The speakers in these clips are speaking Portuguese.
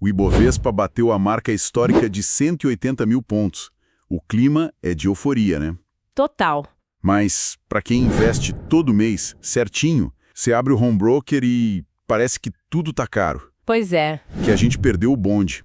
O Ibovespa bateu a marca histórica de 180 mil pontos. O clima é de euforia, né? Total. Mas, para quem investe todo mês, certinho, você abre o home broker e parece que tudo tá caro, Pois é. que a gente perdeu o bonde.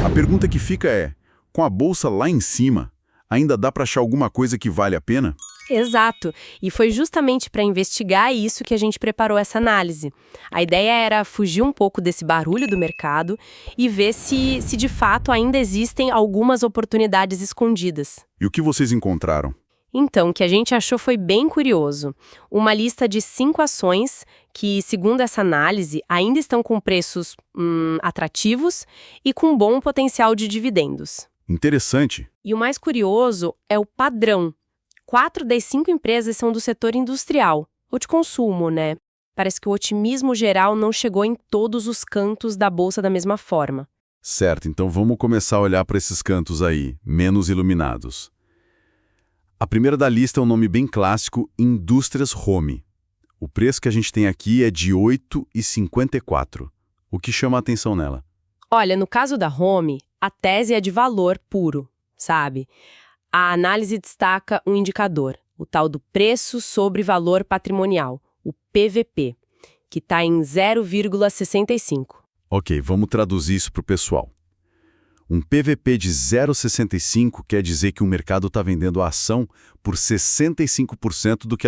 A pergunta que fica é, com a bolsa lá em cima, ainda dá para achar alguma coisa que vale a pena? Exato. E foi justamente para investigar isso que a gente preparou essa análise. A ideia era fugir um pouco desse barulho do mercado e ver se de fato ainda existem algumas oportunidades escondidas. E o que vocês encontraram? Então, o que a gente achou foi bem curioso. Uma lista de 5 ações que, segundo essa análise, ainda estão com preços atrativos e com bom potencial de dividendos. Interessante. E o mais curioso é o padrão. 4 das 5 empresas são do setor industrial, ou de consumo, né? Parece que o otimismo geral não chegou em todos os cantos da bolsa da mesma forma. Certo, então vamos começar a olhar para esses cantos aí, menos iluminados. A primeira da lista é um nome bem clássico, Indústrias Home. O preço que a gente tem aqui é de R$ 8,54. O que chama a atenção nela? Olha, no caso da Home, a tese é de valor puro, sabe? A análise destaca um indicador, o tal do preço sobre valor patrimonial, o PVP, que está em 0,65. Ok, vamos traduzir isso para o pessoal. Um PVP de 0,65 quer dizer que o mercado está vendendo a ação por 65% do que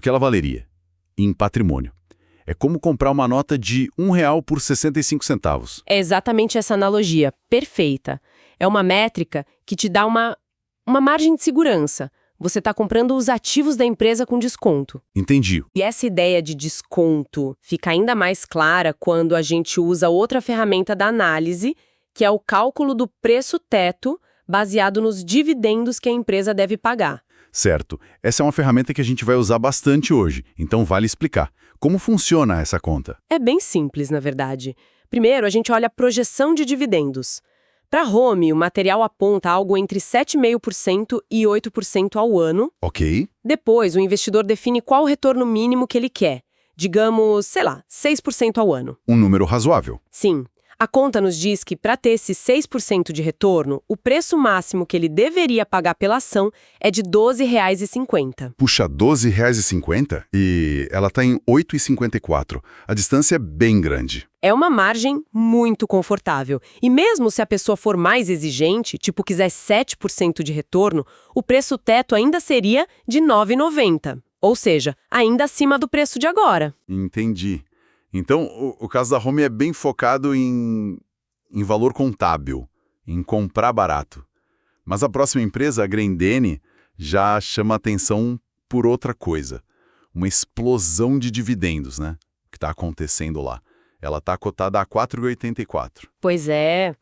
ela valeria, em patrimônio. É como comprar uma nota de R$ 1 por 65 centavos. É exatamente essa analogia, perfeita. É uma métrica que te dá uma margem de segurança. Você está comprando os ativos da empresa com desconto. Entendi. E essa ideia de desconto fica ainda mais clara quando a gente usa outra ferramenta da análise, que é o cálculo do preço-teto, baseado nos dividendos que a empresa deve pagar. Certo. Essa é uma ferramenta que a gente vai usar bastante hoje, então vale explicar. Como funciona essa conta? É bem simples, na verdade. Primeiro, a gente olha a projeção de dividendos. Para a Home, o material aponta algo entre 7,5% e 8% ao ano. Ok. Depois, o investidor define qual o retorno mínimo que ele quer. Digamos, 6% ao ano. Um número razoável. Sim. A conta nos diz que, para ter esse 6% de retorno, o preço máximo que ele deveria pagar pela ação é de R$ 12,50. Puxa, R$ 12,50? E ela está em R$ 8,54. A distância é bem grande. É uma margem muito confortável. E mesmo se a pessoa for mais exigente, tipo quiser 7% de retorno, o preço teto ainda seria de R$ 9,90. Ou seja, ainda acima do preço de agora. Entendi. Então, o caso da Home é bem focado em valor contábil, em comprar barato. Mas a próxima empresa, a Grendene, já chama atenção por outra coisa. Uma explosão de dividendos, né? Que está acontecendo lá. Ela está cotada a 4,84. Pois é.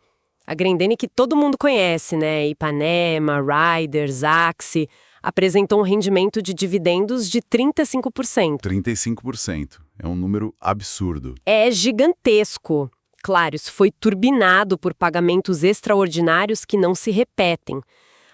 A Grendene que todo mundo conhece, né? Ipanema, Riders, Axi, apresentou um rendimento de dividendos de 35%. 35%. É um número absurdo. É gigantesco. Claro, isso foi turbinado por pagamentos extraordinários que não se repetem.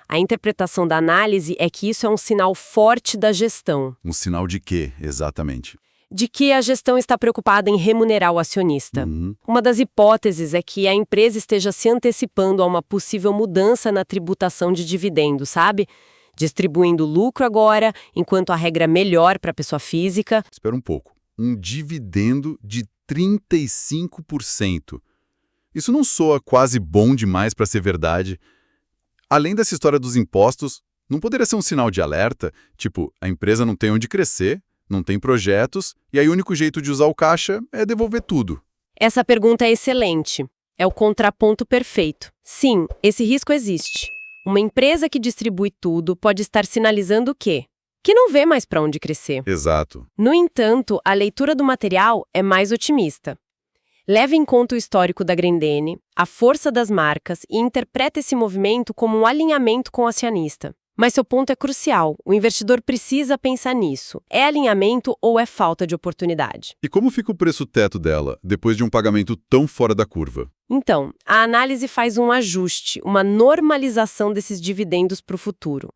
A interpretação da análise é que isso é um sinal forte da gestão. Um sinal de quê, exatamente? De que a gestão está preocupada em remunerar o acionista. Uma das hipóteses é que a empresa esteja se antecipando a uma possível mudança na tributação de dividendos, sabe? Distribuindo lucro agora, enquanto a regra é melhor para a pessoa física. Espera um pouco. Um dividendo de 35%. Isso não soa quase bom demais para ser verdade? Além dessa história dos impostos, não poderia ser um sinal de alerta? Tipo, a empresa não tem onde crescer, não tem projetos, e aí o único jeito de usar o caixa é devolver tudo. Essa pergunta é excelente. É o contraponto perfeito. Sim, esse risco existe. Uma empresa que distribui tudo pode estar sinalizando o quê? Que não vê mais para onde crescer. Exato. No entanto, a leitura do material é mais otimista. Leva em conta o histórico da Grendene, a força das marcas e interpreta esse movimento como um alinhamento com o acionista. Mas seu ponto é crucial. O investidor precisa pensar nisso. É alinhamento ou é falta de oportunidade? E como fica o preço-teto dela, depois de um pagamento tão fora da curva? Então, a análise faz um ajuste, uma normalização desses dividendos para o futuro.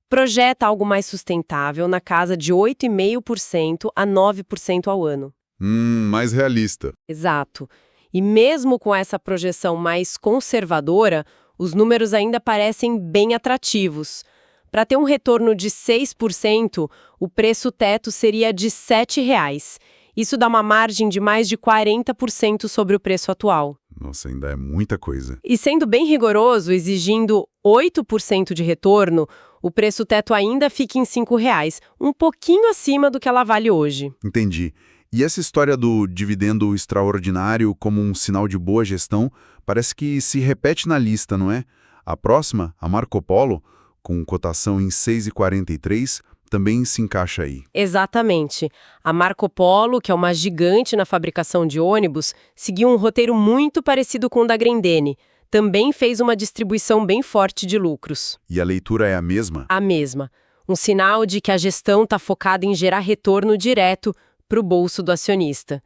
Projeta algo mais sustentável na casa de 8,5% a 9% ao ano. Mais realista. Exato. E mesmo com essa projeção mais conservadora, os números ainda parecem bem atrativos. Para ter um retorno de 6%, o preço teto seria de R$ 7,00. Isso dá uma margem de mais de 40% sobre o preço atual. Nossa, ainda é muita coisa. E sendo bem rigoroso, exigindo 8% de retorno, o preço teto ainda fica em R$ 5,00, um pouquinho acima do que ela vale hoje. Entendi. E essa história do dividendo extraordinário como um sinal de boa gestão parece que se repete na lista, não é? A próxima, a Marco Polo, com cotação em 6,43, também se encaixa aí. Exatamente. A Marco Polo, que é uma gigante na fabricação de ônibus, seguiu um roteiro muito parecido com o da Grendene. Também fez uma distribuição bem forte de lucros. E a leitura é a mesma? A mesma. Um sinal de que a gestão está focada em gerar retorno direto para o bolso do acionista.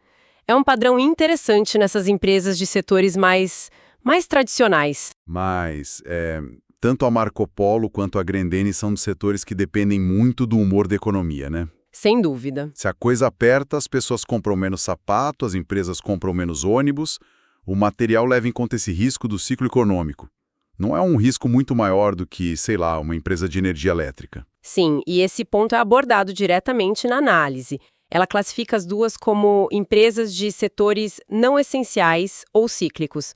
É um padrão interessante nessas empresas de setores mais tradicionais. Mas, tanto a Marco Polo quanto a Grendene são de setores que dependem muito do humor da economia, né? Sem dúvida. Se a coisa aperta, as pessoas compram menos sapato, as empresas compram menos ônibus, o material leva em conta esse risco do ciclo econômico. Não é um risco muito maior do que, sei lá, uma empresa de energia elétrica. Sim, e esse ponto é abordado diretamente na análise. Ela classifica as duas como empresas de setores não essenciais ou cíclicos.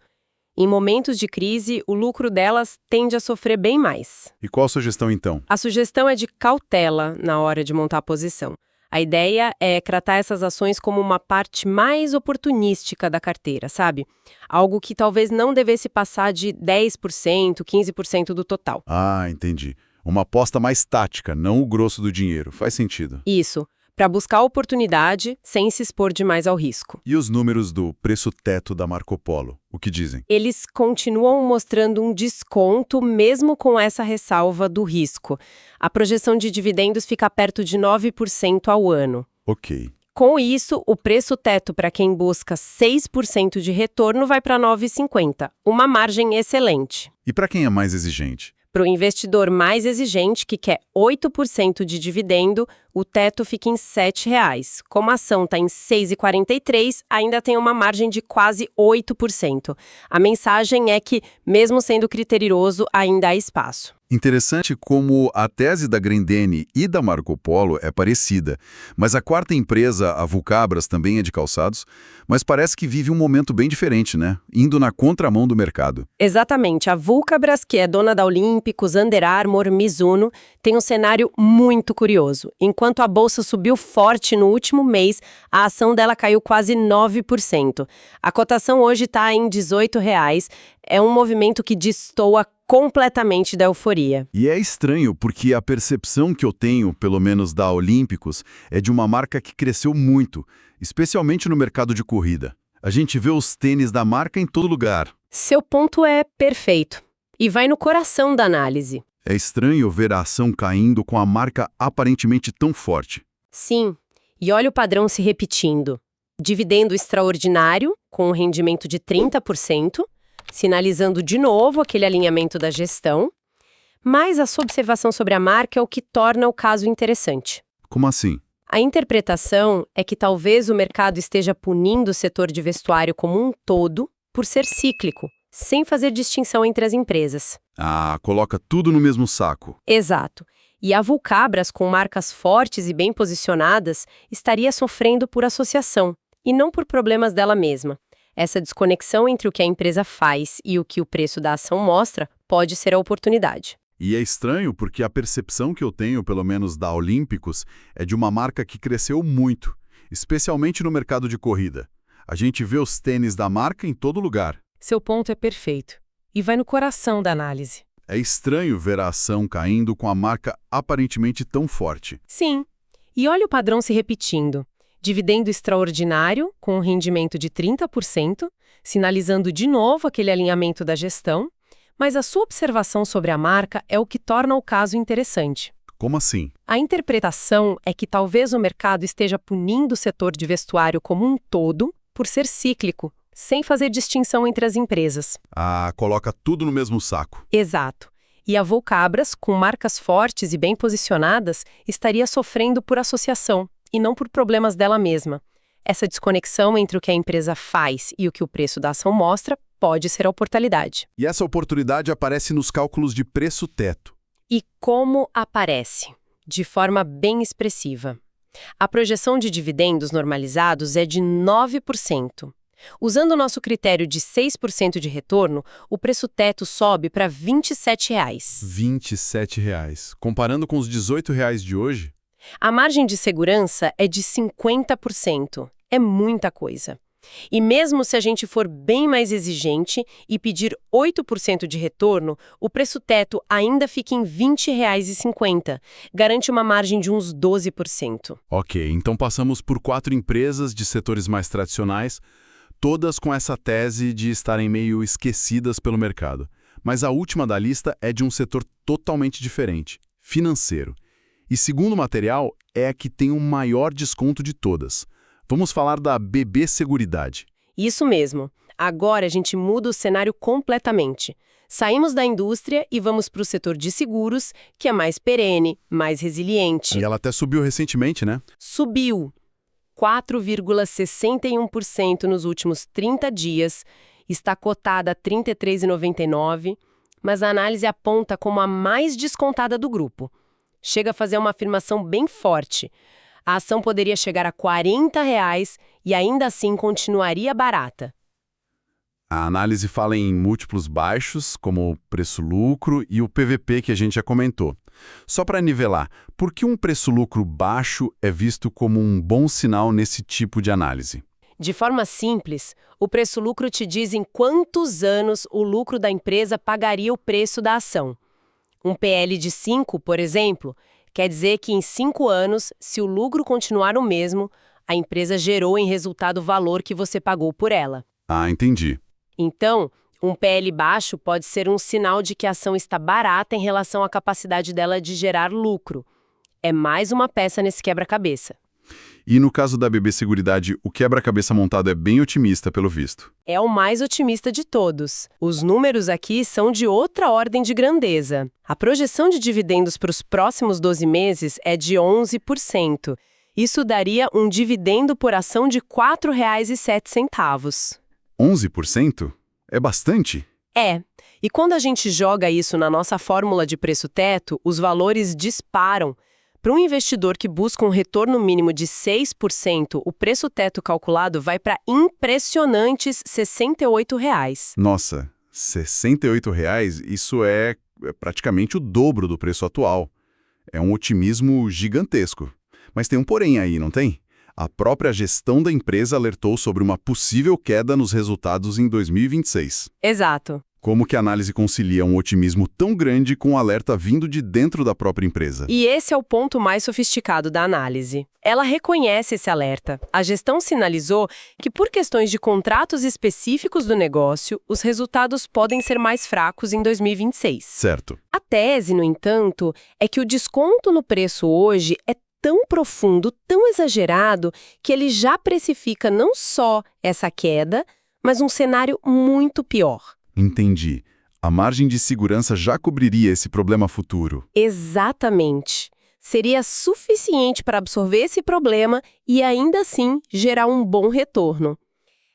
Em momentos de crise, o lucro delas tende a sofrer bem mais. E qual a sugestão, então? A sugestão é de cautela na hora de montar a posição. A ideia é tratar essas ações como uma parte mais oportunística da carteira, sabe? Algo que talvez não devesse passar de 10%, 15% do total. Ah, entendi. Uma aposta mais tática, não o grosso do dinheiro. Faz sentido. Isso, para buscar oportunidade sem se expor demais ao risco. E os números do preço teto da Marco Polo? O que dizem? Eles continuam mostrando um desconto mesmo com essa ressalva do risco. A projeção de dividendos fica perto de 9% ao ano. Ok. Com isso, o preço teto para quem busca 6% de retorno vai para 9,50, uma margem excelente. E para quem é mais exigente? Para o investidor mais exigente, que quer 8% de dividendo, o teto fica em R$ 7,00. Como a ação está em 6,43, ainda tem uma margem de quase 8%. A mensagem é que, mesmo sendo criterioso, ainda há espaço. Interessante como a tese da Grendene e da Marco Polo é parecida, mas a quarta empresa, a Vulcabras, também é de calçados, mas parece que vive um momento bem diferente, né? Indo na contramão do mercado. Exatamente. A Vulcabras, que é dona da Olímpicos, Under Armour, Mizuno, tem um cenário muito curioso. Enquanto a bolsa subiu forte no último mês, a ação dela caiu quase 9%. A cotação hoje está em R$ 18,00. É um movimento que destoa completamente da euforia. E é estranho, porque a percepção que eu tenho, pelo menos da Olímpicos, é de uma marca que cresceu muito, especialmente no mercado de corrida. A gente vê os tênis da marca em todo lugar. Seu ponto é perfeito. E vai no coração da análise. É estranho ver a ação caindo com a marca aparentemente tão forte. Sim, e olha o padrão se repetindo. Dividendo extraordinário, com um rendimento de 30%, sinalizando de novo aquele alinhamento da gestão, mas a sua observação sobre a marca é o que torna o caso interessante. Como assim? A interpretação é que talvez o mercado esteja punindo o setor de vestuário como um todo por ser cíclico, sem fazer distinção entre as empresas. Ah, coloca tudo no mesmo saco. Exato. E a Vulcabras, com marcas fortes e bem posicionadas, estaria sofrendo por associação, e não por problemas dela mesma. Essa desconexão entre o que a empresa faz e o que o preço da ação mostra pode ser a oportunidade. E é estranho porque a percepção que eu tenho, pelo menos da Olímpicos, é de uma marca que cresceu muito, especialmente no mercado de corrida. A gente vê os tênis da marca em todo lugar. Seu ponto é perfeito. E vai no coração da análise. É estranho ver a ação caindo com a marca aparentemente tão forte. Sim. E olha o padrão se repetindo. Dividendo extraordinário, com um rendimento de 30%, sinalizando de novo aquele alinhamento da gestão, mas a sua observação sobre a marca é o que torna o caso interessante. Como assim? A interpretação é que talvez o mercado esteja punindo o setor de vestuário como um todo por ser cíclico, sem fazer distinção entre as empresas. Ah, coloca tudo no mesmo saco. Exato. E a Vulcabras, com marcas fortes e bem posicionadas, estaria sofrendo por associação, e não por problemas dela mesma. Essa desconexão entre o que a empresa faz e o que o preço da ação mostra pode ser a oportunidade. E essa oportunidade aparece nos cálculos de preço-teto. E como aparece? De forma bem expressiva. A projeção de dividendos normalizados é de 9%. Usando o nosso critério de 6% de retorno, o preço-teto sobe para R$ 27,00. R$ 27,00. Comparando com os R$ 18,00 de hoje? A margem de segurança é de 50%. É muita coisa. E mesmo se a gente for bem mais exigente e pedir 8% de retorno, o preço-teto ainda fica em R$ 20,50. Garante uma margem de uns 12%. Ok, então passamos por 4 empresas de setores mais tradicionais, todas com essa tese de estarem meio esquecidas pelo mercado. Mas a última da lista é de um setor totalmente diferente, financeiro. E segundo o material, é a que tem o maior desconto de todas. Vamos falar da BB Seguridade. Isso mesmo. Agora a gente muda o cenário completamente. Saímos da indústria e vamos para o setor de seguros, que é mais perene, mais resiliente. E ela até subiu recentemente, né? Subiu 4,61% nos últimos 30 dias, está cotada a R$ 33,99, mas a análise aponta como a mais descontada do grupo. Chega a fazer uma afirmação bem forte. A ação poderia chegar a R$ 40,00 e ainda assim continuaria barata. A análise fala em múltiplos baixos, como o preço-lucro e o PVP que a gente já comentou. Só para nivelar, por que um preço-lucro baixo é visto como um bom sinal nesse tipo de análise? De forma simples, o preço-lucro te diz em quantos anos o lucro da empresa pagaria o preço da ação. Um PL de 5, por exemplo, quer dizer que em 5 anos, se o lucro continuar o mesmo, a empresa gerou em resultado o valor que você pagou por ela. Ah, entendi. Então, um PL baixo pode ser um sinal de que a ação está barata em relação à capacidade dela de gerar lucro. É mais uma peça nesse quebra-cabeça. E no caso da BB Seguridade, o quebra-cabeça montado é bem otimista, pelo visto. É o mais otimista de todos. Os números aqui são de outra ordem de grandeza. A projeção de dividendos para os próximos 12 meses é de 11%. Isso daria um dividendo por ação de R$ 4,07. 11%? É bastante? É. E quando a gente joga isso na nossa fórmula de preço-teto, os valores disparam. Para um investidor que busca um retorno mínimo de 6%, o preço-teto calculado vai para impressionantes R$ 68,00. Nossa, R$ 68,00? Isso é praticamente o dobro do preço atual. É um otimismo gigantesco. Mas tem um porém aí, não tem? A própria gestão da empresa alertou sobre uma possível queda nos resultados em 2026. Exato. Como que a análise concilia um otimismo tão grande com um alerta vindo de dentro da própria empresa? E esse é o ponto mais sofisticado da análise. Ela reconhece esse alerta. A gestão sinalizou que, por questões de contratos específicos do negócio, os resultados podem ser mais fracos em 2026. Certo. A tese, no entanto, é que o desconto no preço hoje é tão profundo, tão exagerado, que ele já precifica não só essa queda, mas um cenário muito pior. Entendi. A margem de segurança já cobriria esse problema futuro. Exatamente. Seria suficiente para absorver esse problema e ainda assim gerar um bom retorno.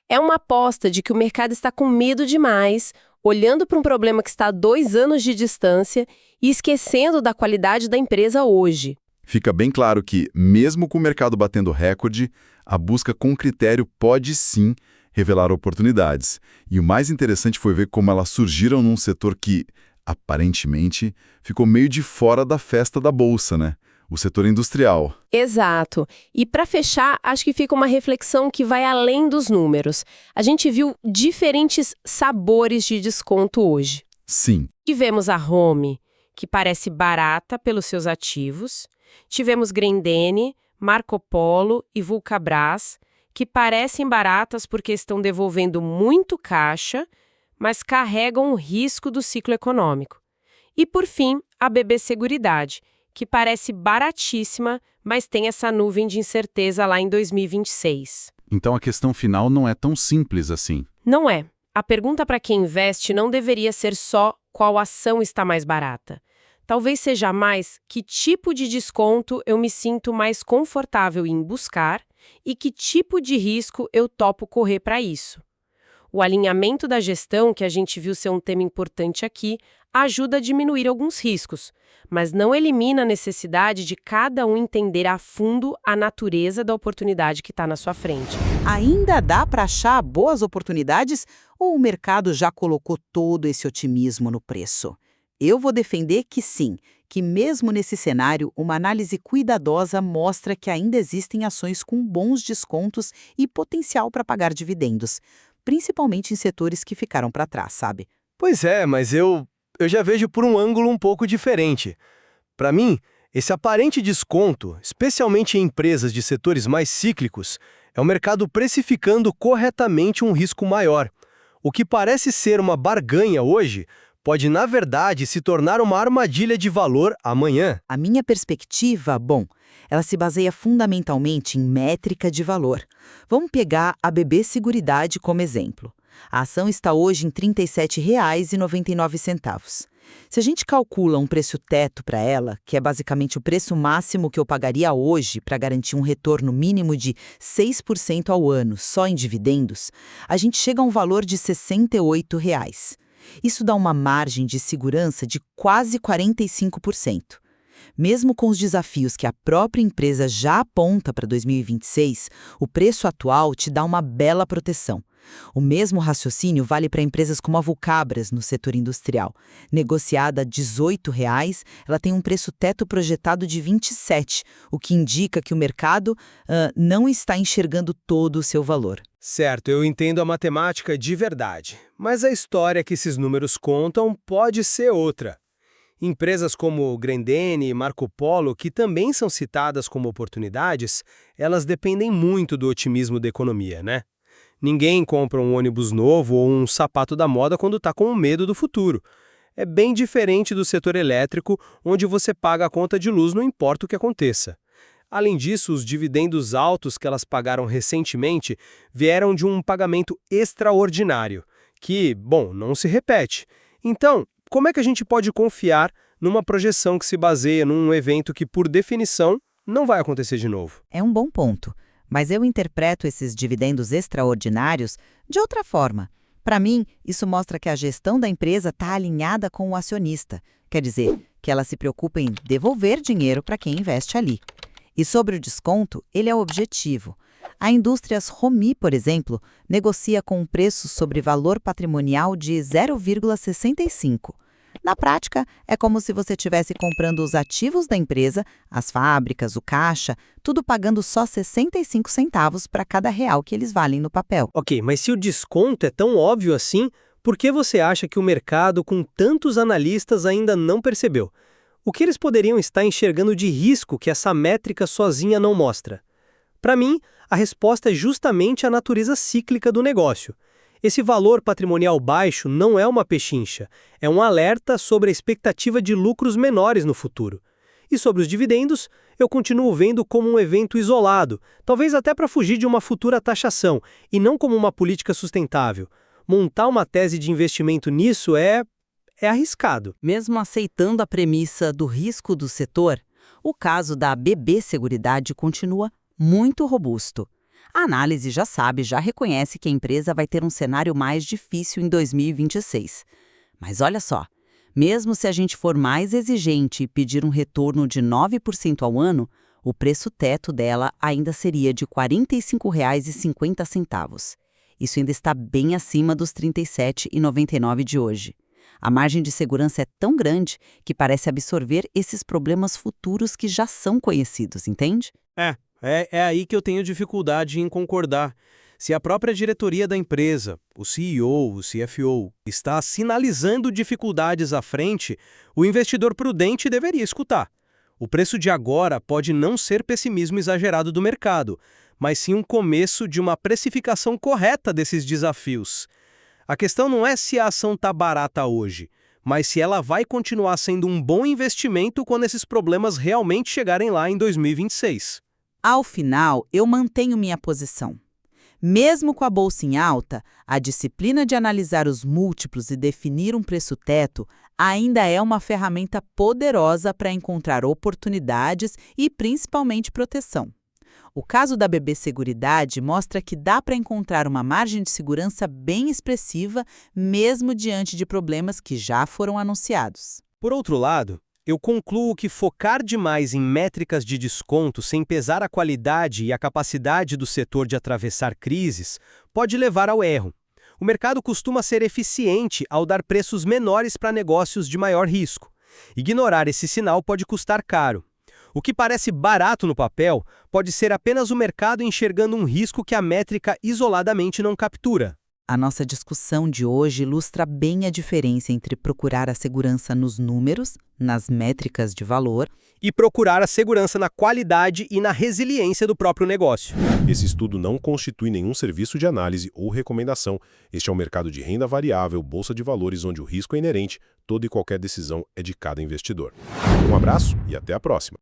É uma aposta de que o mercado está com medo demais, olhando para um problema que está a 2 anos de distância e esquecendo da qualidade da empresa hoje. Fica bem claro que, mesmo com o mercado batendo recorde, a busca com critério pode sim revelar oportunidades. E o mais interessante foi ver como elas surgiram num setor que, aparentemente, ficou meio de fora da festa da bolsa, né? O setor industrial. Exato. E para fechar, acho que fica uma reflexão que vai além dos números. A gente viu diferentes sabores de desconto hoje. Sim. Tivemos a Home, que parece barata pelos seus ativos. Tivemos Grendene, Marco Polo e Vulcabras, que parecem baratas porque estão devolvendo muito caixa, mas carregam o risco do ciclo econômico. E, por fim, a BB Seguridade, que parece baratíssima, mas tem essa nuvem de incerteza lá em 2026. Então a questão final não é tão simples assim. Não é. A pergunta para quem investe não deveria ser só qual ação está mais barata. Talvez seja mais que tipo de desconto eu me sinto mais confortável em buscar E que tipo de risco eu topo correr para isso? O alinhamento da gestão, que a gente viu ser um tema importante aqui, ajuda a diminuir alguns riscos, mas não elimina a necessidade de cada um entender a fundo a natureza da oportunidade que está na sua frente. Ainda dá para achar boas oportunidades ou o mercado já colocou todo esse otimismo no preço? Eu vou defender que sim, que mesmo nesse cenário, uma análise cuidadosa mostra que ainda existem ações com bons descontos e potencial para pagar dividendos, principalmente em setores que ficaram para trás, sabe? Pois é, mas eu já vejo por um ângulo um pouco diferente. Para mim, esse aparente desconto, especialmente em empresas de setores mais cíclicos, é o mercado precificando corretamente um risco maior. O que parece ser uma barganha hoje pode, na verdade, se tornar uma armadilha de valor amanhã. A minha perspectiva, ela se baseia fundamentalmente em métrica de valor. Vamos pegar a BB Seguridade como exemplo. A ação está hoje em R$ 37,99. Se a gente calcula um preço teto para ela, que é basicamente o preço máximo que eu pagaria hoje para garantir um retorno mínimo de 6% ao ano só em dividendos, a gente chega a um valor de R$ 68. Isso dá uma margem de segurança de quase 45%. Mesmo com os desafios que a própria empresa já aponta para 2026, o preço atual te dá uma bela proteção. O mesmo raciocínio vale para empresas como a Vulcabras, no setor industrial. Negociada a R$ 18, ela tem um preço teto projetado de 27, o que indica que o mercado não está enxergando todo o seu valor. Certo, eu entendo a matemática de verdade, mas a história que esses números contam pode ser outra. Empresas como Grendene e Marco Polo, que também são citadas como oportunidades, elas dependem muito do otimismo da economia, né? Ninguém compra um ônibus novo ou um sapato da moda quando está com medo do futuro. É bem diferente do setor elétrico, onde você paga a conta de luz não importa o que aconteça. Além disso, os dividendos altos que elas pagaram recentemente vieram de um pagamento extraordinário, que, não se repete. Então, como é que a gente pode confiar numa projeção que se baseia num evento que, por definição, não vai acontecer de novo? É um bom ponto, mas eu interpreto esses dividendos extraordinários de outra forma. Para mim, isso mostra que a gestão da empresa está alinhada com o acionista. Quer dizer, que ela se preocupa em devolver dinheiro para quem investe ali. E sobre o desconto, ele é o objetivo. A Indústrias Romi, por exemplo, negocia com um preço sobre valor patrimonial de 0,65. Na prática, é como se você estivesse comprando os ativos da empresa, as fábricas, o caixa, tudo pagando só 65 centavos para cada real que eles valem no papel. Ok, mas se o desconto é tão óbvio assim, por que você acha que o mercado, com tantos analistas, ainda não percebeu? O que eles poderiam estar enxergando de risco que essa métrica sozinha não mostra? Para mim, a resposta é justamente a natureza cíclica do negócio. Esse valor patrimonial baixo não é uma pechincha, é um alerta sobre a expectativa de lucros menores no futuro. E sobre os dividendos, eu continuo vendo como um evento isolado, talvez até para fugir de uma futura taxação, e não como uma política sustentável. Montar uma tese de investimento nisso é arriscado. Mesmo aceitando a premissa do risco do setor, o caso da BB Seguridade continua muito robusto. A análise já reconhece que a empresa vai ter um cenário mais difícil em 2026. Mas olha só, mesmo se a gente for mais exigente e pedir um retorno de 9% ao ano, o preço teto dela ainda seria de R$ 45,50. Isso ainda está bem acima dos R$ 37,99 de hoje. A margem de segurança é tão grande que parece absorver esses problemas futuros que já são conhecidos, entende? É aí que eu tenho dificuldade em concordar. Se a própria diretoria da empresa, o CEO, o CFO, está sinalizando dificuldades à frente, o investidor prudente deveria escutar. O preço de agora pode não ser pessimismo exagerado do mercado, mas sim um começo de uma precificação correta desses desafios. A questão não é se a ação está barata hoje, mas se ela vai continuar sendo um bom investimento quando esses problemas realmente chegarem lá em 2026. Ao final, eu mantenho minha posição. Mesmo com a bolsa em alta, a disciplina de analisar os múltiplos e definir um preço teto ainda é uma ferramenta poderosa para encontrar oportunidades e principalmente proteção. O caso da BB Seguridade mostra que dá para encontrar uma margem de segurança bem expressiva, mesmo diante de problemas que já foram anunciados. Por outro lado, eu concluo que focar demais em métricas de desconto sem pesar a qualidade e a capacidade do setor de atravessar crises pode levar ao erro. O mercado costuma ser eficiente ao dar preços menores para negócios de maior risco. Ignorar esse sinal pode custar caro. O que parece barato no papel pode ser apenas o mercado enxergando um risco que a métrica isoladamente não captura. A nossa discussão de hoje ilustra bem a diferença entre procurar a segurança nos números, nas métricas de valor, E procurar a segurança na qualidade e na resiliência do próprio negócio. Esse estudo não constitui nenhum serviço de análise ou recomendação. Este é um mercado de renda variável, bolsa de valores, onde o risco é inerente, toda e qualquer decisão é de cada investidor. Um abraço e até a próxima.